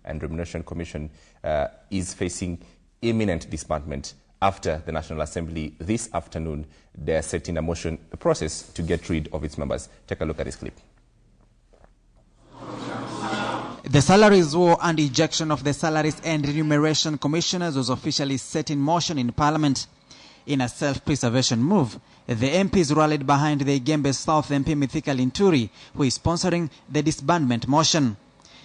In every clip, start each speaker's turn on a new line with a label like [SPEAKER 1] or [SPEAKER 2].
[SPEAKER 1] and Remuneration Commission is facing imminent disbandment after the National Assembly this afternoon they're setting a motion process to get rid of its members. Take a look at this clip.
[SPEAKER 2] The Salaries War and ejection of the Salaries and Remuneration Commissioners was officially set in motion in Parliament. In a self-preservation move, the MPs rallied behind the Igembe South MP Mithika Linturi, who is sponsoring the disbandment motion.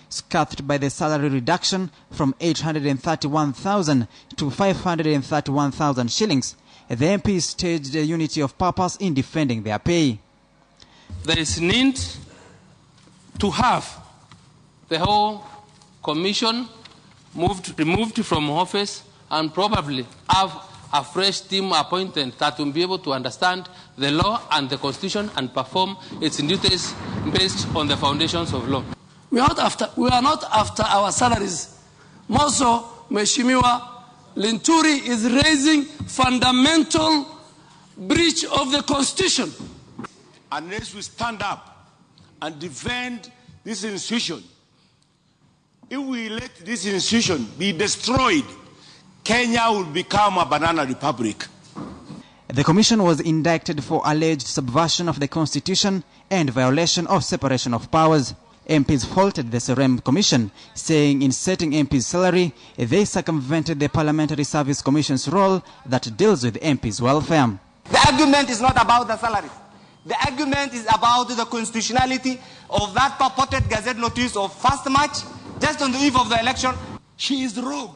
[SPEAKER 2] Scuffed by the salary reduction from 831,000 to 531,000 shillings, the MPs staged a unity of purpose in defending their pay.
[SPEAKER 3] There is need to have the whole commission removed from office and probably have a fresh team appointed that will be able to understand the law and the constitution and perform its duties based on the foundations of law.
[SPEAKER 4] We are not after our salaries. More so, Mheshimiwa Linturi is raising fundamental breach of the constitution.
[SPEAKER 5] Unless we stand up and defend this institution, if we let this institution be destroyed, Kenya will become a banana republic.
[SPEAKER 2] The commission was indicted for alleged subversion of the constitution and violation of separation of powers. MPs faulted the Serem Commission, saying in setting MPs' salary, they circumvented the Parliamentary Service Commission's role that deals with MPs' welfare.
[SPEAKER 6] The argument is not about the salaries. The argument is about the constitutionality of that purported Gazette notice of 1st March, just on the eve of the election.
[SPEAKER 7] She is rogue.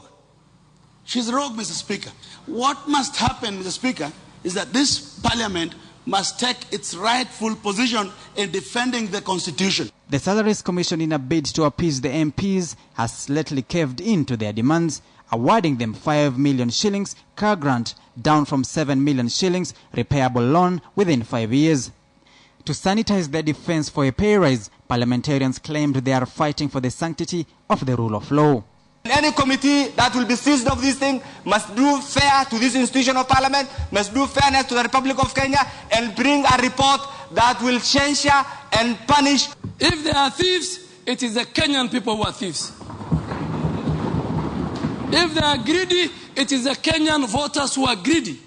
[SPEAKER 7] She's rogue, Mr. Speaker. What must happen, Mr. Speaker, is that this Parliament must take its rightful position in defending the Constitution.
[SPEAKER 2] The Salaries Commission, in a bid to appease the MPs, has lately caved in to their demands, awarding them 5 million shillings car grant, down from 7 million shillings repayable loan within 5 years. To sanitize their defense for a pay rise, parliamentarians claimed they are fighting for the sanctity of the rule of law.
[SPEAKER 6] Any committee that will be seized of this thing must do fair to this institution of Parliament, must do fairness to the Republic of Kenya, and bring a report that will censure and punish.
[SPEAKER 4] If they are thieves, it is the Kenyan people who are thieves. If they are greedy, it is the Kenyan voters who are greedy.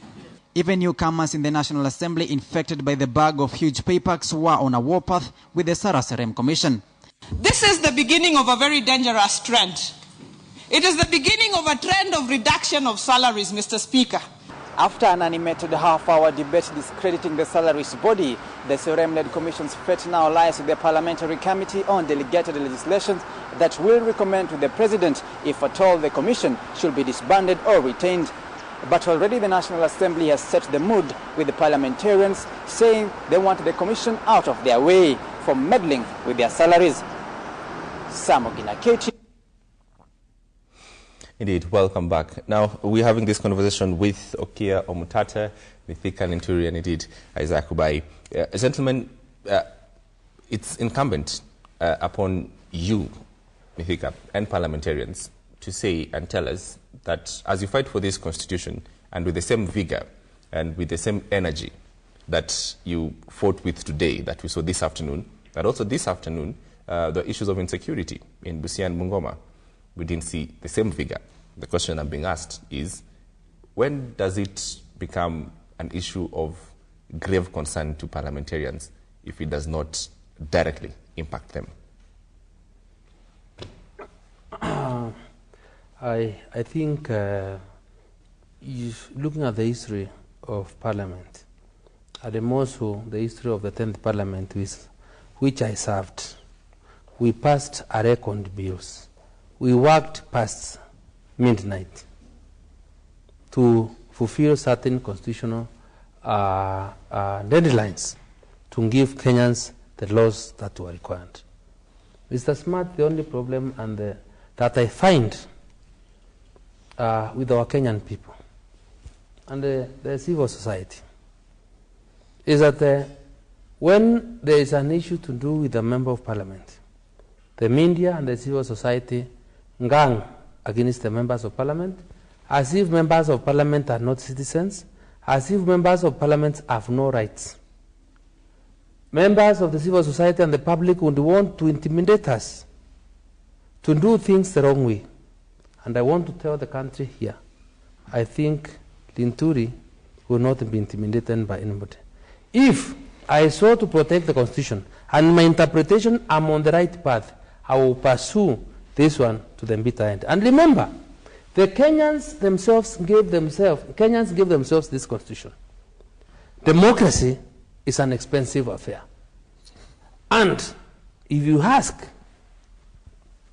[SPEAKER 2] Even newcomers in the National Assembly infected by the bag of huge pay packs were on a warpath with the Serem Commission.
[SPEAKER 8] This is the beginning of a very dangerous trend. It is the beginning of a trend of reduction of salaries, Mr. Speaker.
[SPEAKER 2] After an animated half-hour debate discrediting the Salaries body, the Serem-led Commission's fate now lies with the Parliamentary Committee on Delegated Legislation that will recommend to the President if at all the Commission should be disbanded or retained. But already the National Assembly has set the mood with the parliamentarians, saying they want the Commission out of their way for meddling with their salaries. Sam Oginaketi.
[SPEAKER 1] Indeed, welcome back. Now, we're having this conversation with Okia Omutata, Mithika Linturi, and indeed Isaac Ubai. Gentlemen, it's incumbent upon you, Mithika, and parliamentarians to say and tell us that as you fight for this constitution and with the same vigor and with the same energy that you fought with today, that we saw this afternoon, that also this afternoon, the issues of insecurity in Busia and Bungoma, we didn't see the same vigor. The question I'm being asked is, when does it become an issue of grave concern to parliamentarians if it does not directly impact them?
[SPEAKER 9] I think looking at the history of Parliament, at the most the history of the 10th Parliament, which I served, we passed a record bills. We worked past midnight to fulfill certain constitutional deadlines to give Kenyans the laws that were required. Mr. Smart, the only problem that I find with our Kenyan people and the civil society is that when there is an issue to do with a member of parliament, the media and the civil society gang against the members of parliament, as if members of parliament are not citizens, as if members of parliament have no rights. Members of the civil society and the public would want to intimidate us, to do things the wrong way. And I want to tell the country here, I think Linturi will not be intimidated by anybody. If I sought to protect the Constitution and my interpretation, I'm on the right path, I will pursue this one to the bitter end. And remember, the Kenyans gave themselves this Constitution. Democracy is an expensive affair. And if you ask,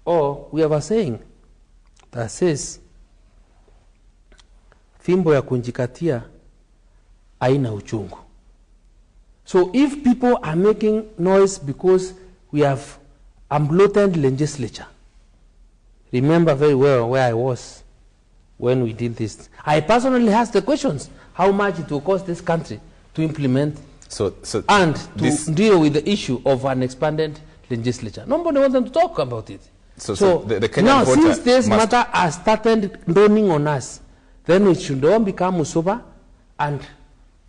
[SPEAKER 9] we have a saying that says, fimbo ya kunjikatia haina uchungu. So if people are making noise because we have a bloated legislature, remember very well where I was when we did this. I personally asked the questions, how much it will cost this country to implement and to deal with the issue of an expanded legislature. Nobody wants them to talk about it.
[SPEAKER 1] So the Kenyan
[SPEAKER 9] now,
[SPEAKER 1] voter
[SPEAKER 9] since this matter has started dawning on us, then we should all become sober and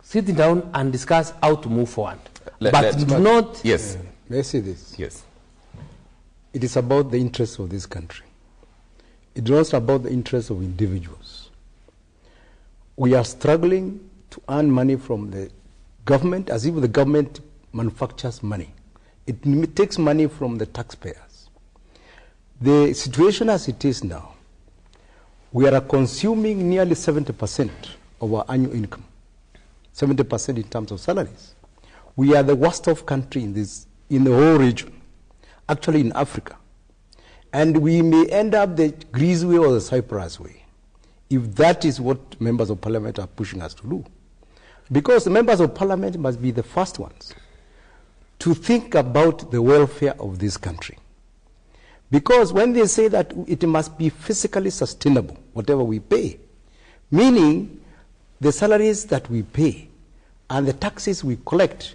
[SPEAKER 9] sit down and discuss how to move forward.
[SPEAKER 1] Yes.
[SPEAKER 10] May I say this?
[SPEAKER 1] Yes.
[SPEAKER 10] It is about the interests of this country. It is not about the interests of individuals. We are struggling to earn money from the government as if the government manufactures money. It takes money from the taxpayers. The situation as it is now, we are consuming nearly 70% of our annual income, 70% in terms of salaries. We are the worst off country in the whole region, actually in Africa. And we may end up the Greece way or the Cyprus way, if that is what members of parliament are pushing us to do. Because the members of parliament must be the first ones to think about the welfare of this country. Because when they say that it must be fiscally sustainable, whatever we pay, meaning the salaries that we pay and the taxes we collect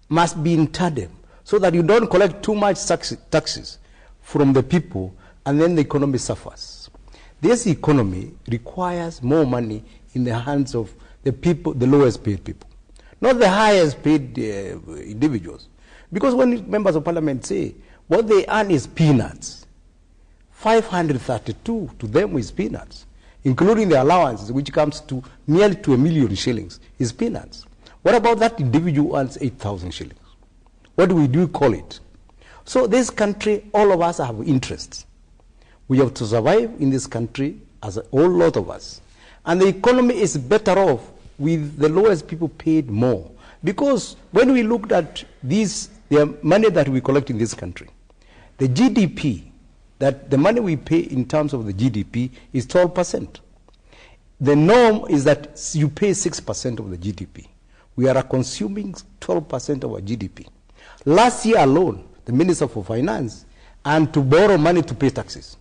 [SPEAKER 10] must be in tandem, so that you don't collect too much taxes from the people and then the economy suffers. This economy requires more money in the hands of the people, the lowest paid people, not the highest paid individuals. Because when members of parliament say what they earn is peanuts, 532 to them is peanuts, including the allowances, which comes to nearly to 1 million shillings, is peanuts. What about that individual who earns 8,000 shillings? What do we call it? So this country, all of us have interests. We have to survive in this country as a whole lot of us. And the economy is better off with the lowest people paid more. Because when we looked at the money that we collect in this country, the GDP, that the money we pay in terms of the GDP is 12%. The norm is that you pay 6% of the GDP. We are consuming 12% of our GDP. Last year alone, the Minister for Finance and to borrow money to pay taxes.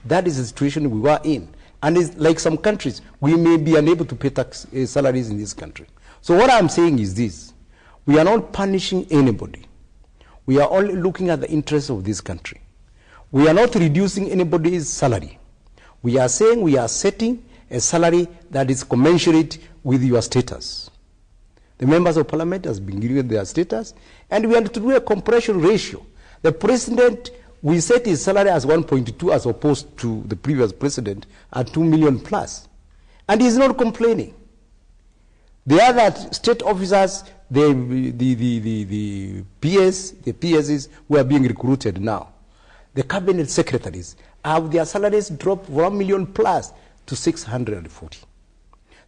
[SPEAKER 10] That is the situation we were in. And it's like some countries, we may be unable to pay salaries in this country. So what I'm saying is this: we are not punishing anybody. We are only looking at the interests of this country. We are not reducing anybody's salary. We are saying we are setting a salary that is commensurate with your status. The members of parliament has been given their status, and we have to do a compression ratio. The president, we set his salary as 1.2 as opposed to the previous president at 2 million plus. And he's not complaining. The other state officers, the PSs who are being recruited now, the cabinet secretaries, have their salaries dropped 1 million plus to 640.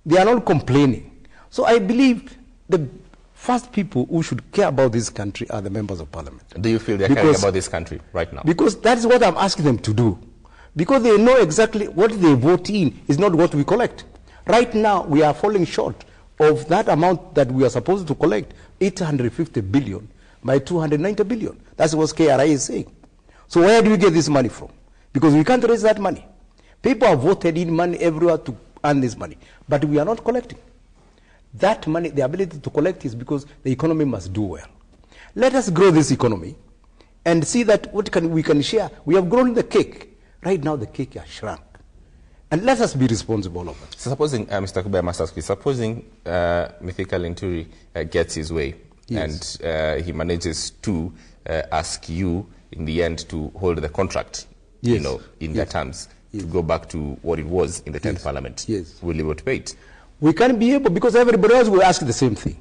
[SPEAKER 10] They are not complaining. So I believe the first people who should care about this country are the members of parliament.
[SPEAKER 1] Do you feel they're caring about this country right now?
[SPEAKER 10] Because that's what I'm asking them to do. Because they know exactly what they vote in is not what we collect. Right now, we are falling short of that amount that we are supposed to collect, 850 billion by 290 billion. That's what KRI is saying. So where do we get this money from? Because we can't raise that money. People have voted in money everywhere to earn this money, but we are not collecting. That money, the ability to collect, is because the economy must do well. Let us grow this economy and see that we can share. We have grown the cake. Right now the cake has shrunk. And let us be responsible of it.
[SPEAKER 1] So supposing, Mr. Kubaya Masaski, supposing Mithika Linturi gets his way, yes, and he manages to ask you in the end to hold the contract you know, in their terms, to go back to what it was in the 10th Parliament. Will you debate?
[SPEAKER 10] We can't be able, because everybody else will ask the same thing.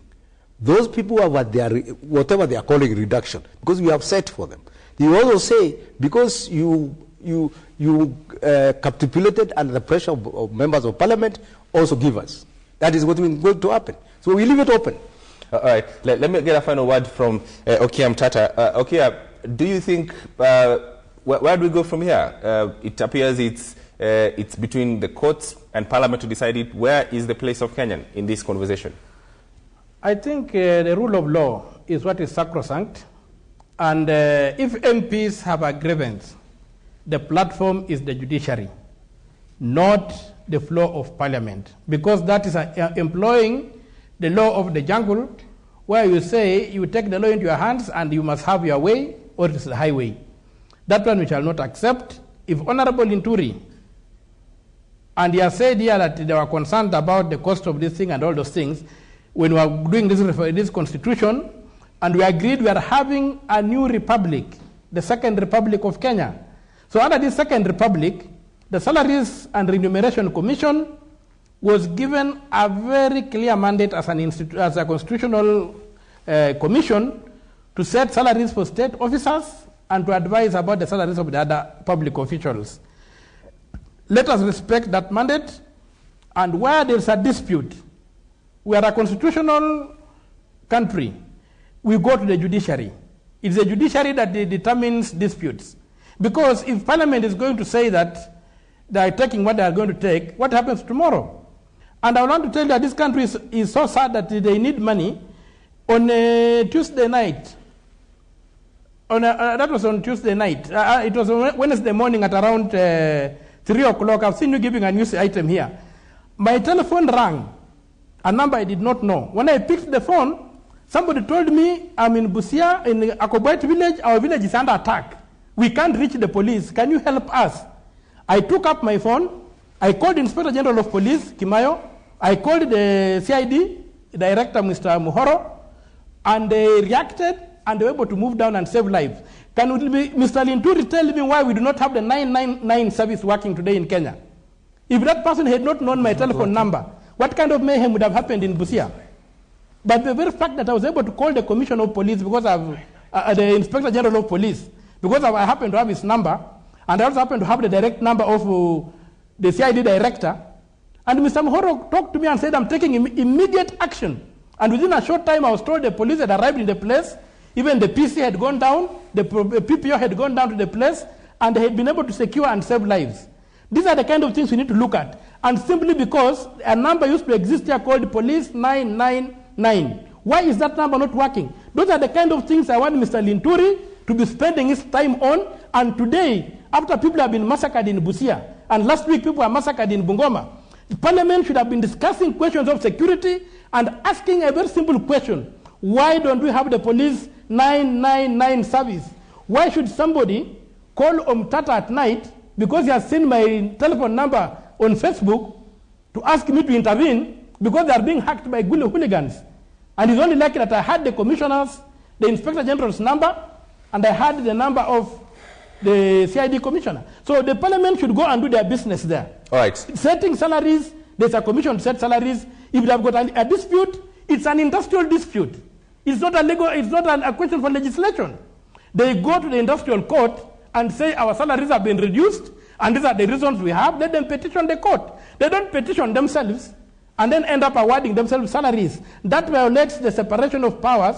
[SPEAKER 10] Those people have what they are, whatever they are calling reduction, because we have set for them. They also say, because you capitulated under the pressure of members of parliament, also give us. That is what is going to happen. So we leave it open.
[SPEAKER 1] All right. Let me get a final word from Okia Mtata. Okia, do you think, where do we go from here? It appears it's between the courts and parliament to decide it. Where is the place of Kenyan in this conversation?
[SPEAKER 11] I think the rule of law is what is sacrosanct. And if MPs have a grievance, the platform is the judiciary, not the floor of parliament, because that is employing the law of the jungle, where you say you take the law into your hands and you must have your way, or it is the highway. That one we shall not accept. If Honorable Linturi, and he has said here that they were concerned about the cost of this thing and all those things, when we are doing this constitution, and we agreed we are having a new republic, the Second Republic of Kenya. So under this Second Republic, the Salaries and Remuneration Commission was given a very clear mandate as a constitutional commission to set salaries for state officers and to advise about the salaries of the other public officials. Let us respect that mandate, and where there is a dispute, we are a constitutional country, we go to the judiciary. It's the judiciary that determines disputes. Because if Parliament is going to say that they are taking what they are going to take, what happens tomorrow? And I want to tell you that this country is so sad that they need money. On a Tuesday night, that was on Tuesday night, it was on Wednesday morning at around 3 o'clock, I've seen you giving a news item here. My telephone rang, a number I did not know. When I picked the phone, somebody told me, I'm in Busia, in Akobait village, our village is under attack. We can't reach the police. Can you help us? I took up my phone. I called Inspector General of Police, Kimayo. I called the CID, Director, Mr. Muhoro, and they reacted, and they were able to move down and save lives. Can Mr. Linturi tell me why we do not have the 999 service working today in Kenya? If that person had not known my telephone number, what kind of mayhem would have happened in Busia? But the very fact that I was able to call the Commissioner of Police because of the Inspector General of Police, because I happened to have his number, and I also happened to have the direct number of the CID director, and Mr. Muhoro talked to me and said, I'm taking immediate action. And within a short time, I was told the police had arrived in the place, even the PC had gone down, the PPO had gone down to the place, and they had been able to secure and save lives. These are the kind of things we need to look at. And simply because a number used to exist here called Police 999, why is that number not working? Those are the kind of things I want Mr. Linturi to be spending his time on. And today, after people have been massacred in Busia, and last week people were massacred in Bungoma, the Parliament should have been discussing questions of security and asking a very simple question. Why don't we have the Police 999 service? Why should somebody call Omtata at night because he has seen my telephone number on Facebook to ask me to intervene because they are being hacked by hooligans? And it's only lucky that I had the commissioners, the Inspector General's number, and I had the number of the CID commissioner. So the Parliament should go and do their business there.
[SPEAKER 1] All right.
[SPEAKER 11] Setting salaries, there's a commission to set salaries. If they have got a dispute, it's an industrial dispute. It's not a legal, it's not a question for legislation. They go to the industrial court and say our salaries have been reduced, and these are the reasons we have. Let them petition the court. They don't petition themselves and then end up awarding themselves salaries. That violates the separation of powers,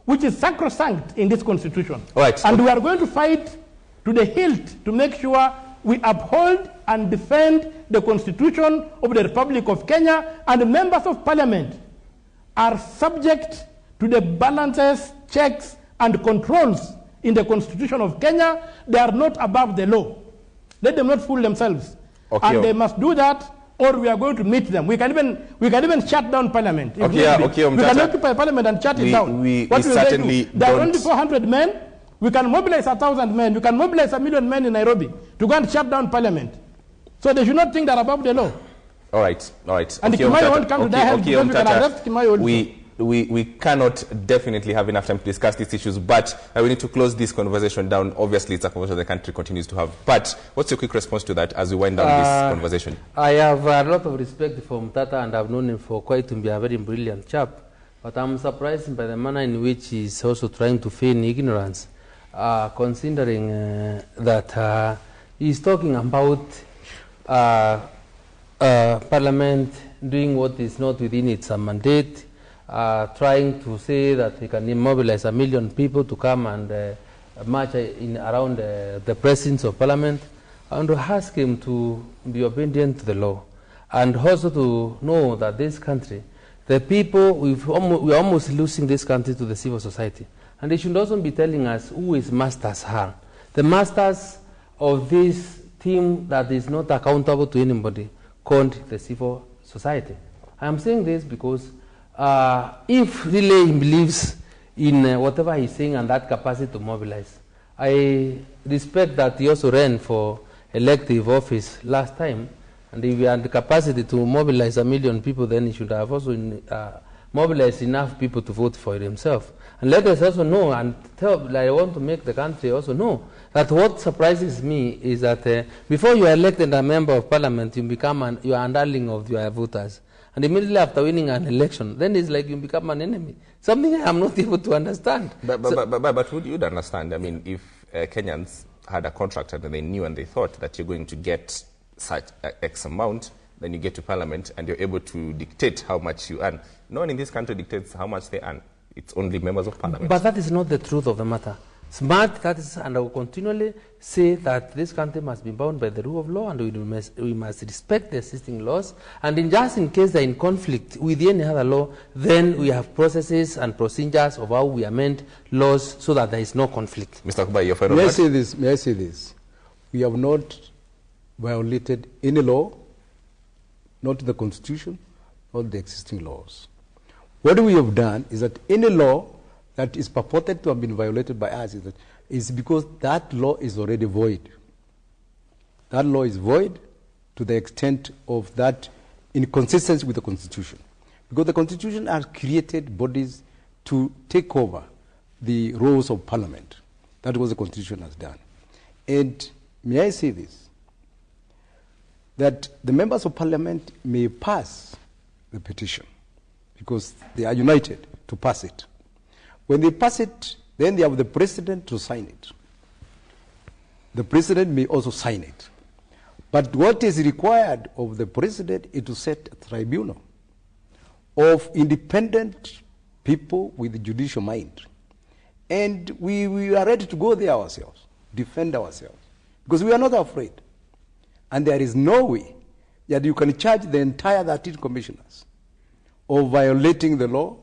[SPEAKER 11] which is sacrosanct in this constitution.
[SPEAKER 1] All right.
[SPEAKER 11] And we are going to fight to the hilt to make sure we uphold and defend the constitution of the Republic of Kenya, and the members of parliament are subject to the balances, checks, and controls in the constitution of Kenya. They are not above the law. Let them not fool themselves.
[SPEAKER 1] Okay.
[SPEAKER 11] And they must do that, or we are going to meet them. We can even shut down parliament.
[SPEAKER 1] Okay,
[SPEAKER 11] we can occupy parliament and shut it down. What will they do? There are only 400 men. We can mobilize 1,000 men. We can mobilize 1 million men in Nairobi to go and shut down parliament. So they should not think they're above the law.
[SPEAKER 1] All right, all right.
[SPEAKER 11] And Kimayo won't come to their help because we can arrest Kimayo also.
[SPEAKER 1] we cannot definitely have enough time to discuss these issues, but we need to close this conversation down. Obviously, it's a conversation the country continues to have. But what's your quick response to that as we wind down this conversation?
[SPEAKER 9] I have a lot of respect for Mutata, and I've known him for quite to be a very brilliant chap. But I'm surprised by the manner in which he's also trying to feign ignorance, considering that he's talking about Parliament doing what is not within its mandate, trying to say that he can mobilize 1 million people to come and march in around the presence of Parliament, and to ask him to be obedient to the law, and also to know that this country, the people, we're almost losing this country to the civil society. And they should also be telling us who his masters are. The masters of this team that is not accountable to anybody, called the civil society. I'm saying this because if really he believes in whatever he's saying and that capacity to mobilize, I respect that he also ran for elective office last time, and if he had the capacity to mobilize 1 million people, then he should have also mobilized enough people to vote for it himself. And let us also know, and I want to make the country also know, that what surprises me is that before you are elected a member of Parliament, you become you are a darling of your voters. And immediately after winning an election, then it's like you become an enemy. Something I'm not able to understand.
[SPEAKER 1] But would you understand? I mean, if Kenyans had a contract and they knew and they thought that you're going to get such X amount, then you get to Parliament and you're able to dictate how much you earn. No one in this country dictates how much they earn. It's only members of Parliament.
[SPEAKER 9] But that is not the truth of the matter. Smart, that is, and I will continually say that this country must be bound by the rule of law, and we must respect the existing laws. And just in case they're in conflict with any other law, then we have processes and procedures of how we amend laws so that there is no conflict.
[SPEAKER 1] Mr. Kubai, your final
[SPEAKER 10] May I say this? We have not violated any law, not the Constitution, not the existing laws. What we have done is that any law that is purported to have been violated by us is because that law is already void. That law is void to the extent of that inconsistency with the Constitution. Because the Constitution has created bodies to take over the roles of Parliament. That was the Constitution has done. And may I say this, that the members of Parliament may pass the petition because they are united to pass it. When they pass it, then they have the president to sign it. The president may also sign it. But what is required of the president is to set a tribunal of independent people with a judicial mind. And we are ready to go there ourselves, defend ourselves, because we are not afraid. And there is no way that you can charge the entire 13 commissioners of violating the law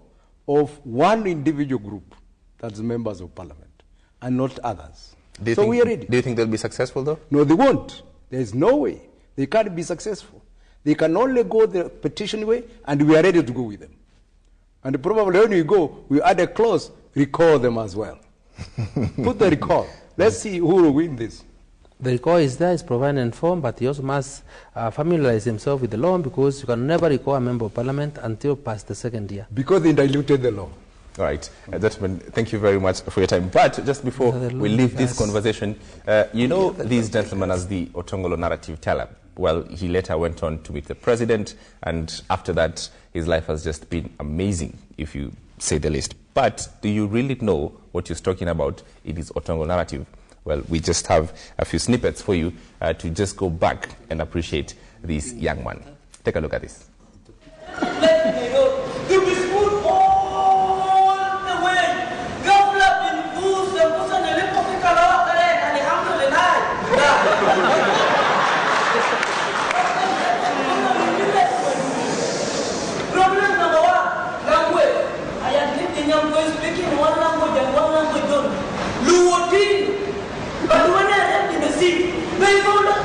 [SPEAKER 10] of one individual group, that's members of Parliament, and not others. So we are ready.
[SPEAKER 1] Do you think they'll be successful, though?
[SPEAKER 10] No, they won't. There is no way. They can't be successful. They can only go the petition way, and we are ready to go with them. And probably when we go, we add a clause, recall them as well. Put the recall. Let's see who will win this.
[SPEAKER 9] The recall is there, is provided in form, but he also must familiarize himself with the law, because you can never recall a member of Parliament until past the second year.
[SPEAKER 10] Because they diluted the law.
[SPEAKER 1] All right. Gentlemen, thank you very much for your time. But just before we leave this conversation, you know these gentlemen as the Otongolo narrative teller. Well, he later went on to meet the president, and after that, his life has just been amazing, if you say the least. But do you really know what he's talking about in his Otongolo narrative? Well, we just have a few snippets for you to just go back and appreciate this young man. Take a look at this.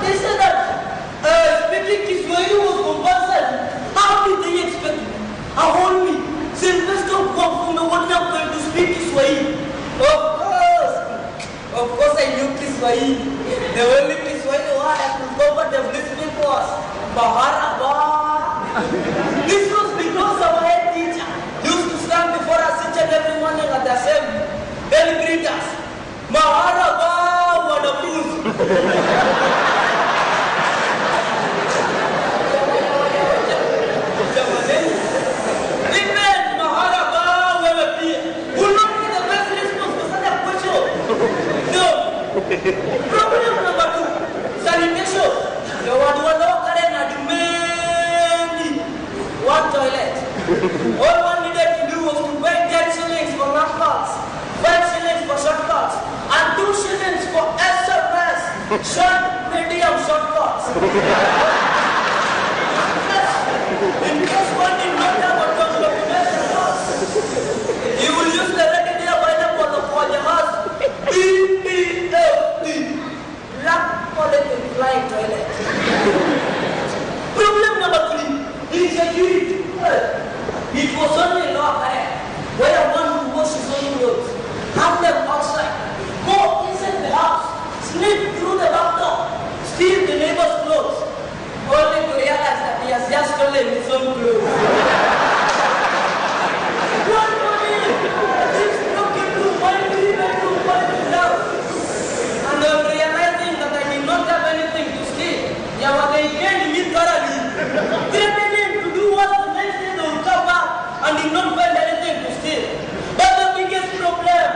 [SPEAKER 12] They said that speaking Kiswahili was compulsory. How did they expect me? I hold me. Since let's not come from the one I'm going to speak Kiswahili. Of course I knew Kiswahili. The only Kiswahili word I could go but the listening was Bahara Bah. This was because our head teacher used to stand In case one did not have a documentation house, he will use the readily available for the house BPFT, black quality flying toilet. Problem number 3, insecurity. It was only law where one who washes his own clothes, have them outside, go inside the house, sneak through the back door, steal the neighbor's clothes, only to realize that he has just stolen his own clothes. One morning, this broke into my 3-bedroom house, and on realizing that I did not have anything to steal, they came me thoroughly, threatening to do what the next day they would come back and did not find anything to steal. But the biggest problem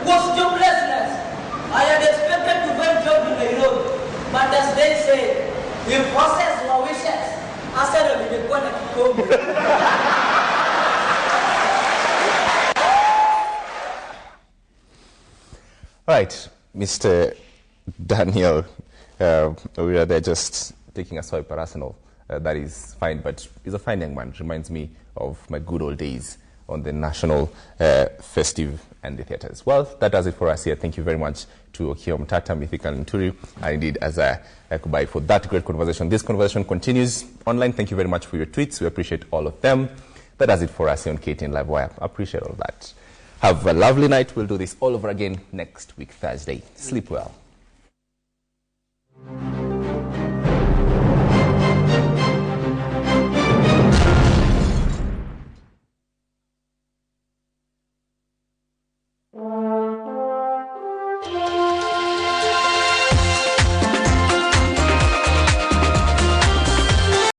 [SPEAKER 12] was joblessness. I had expected to find job in Nairobi, but as they say, if horses were wishes, I said I would go to Kikombe.
[SPEAKER 1] Right, Mr. Daniel, we are there just taking a swipe at Arsenal. That is fine, but he's a fine young man. Reminds me of my good old days on the national festive and the theatres. Well, that does it for us here. Thank you very much to Okia Omutata, Mithika Nturi, and indeed as Kubai for that great conversation. This conversation continues online. Thank you very much for your tweets. We appreciate all of them. That does it for us here on KTN Livewire. I appreciate all that. Have a lovely night. We'll do this all over again next week, Thursday. Sleep well.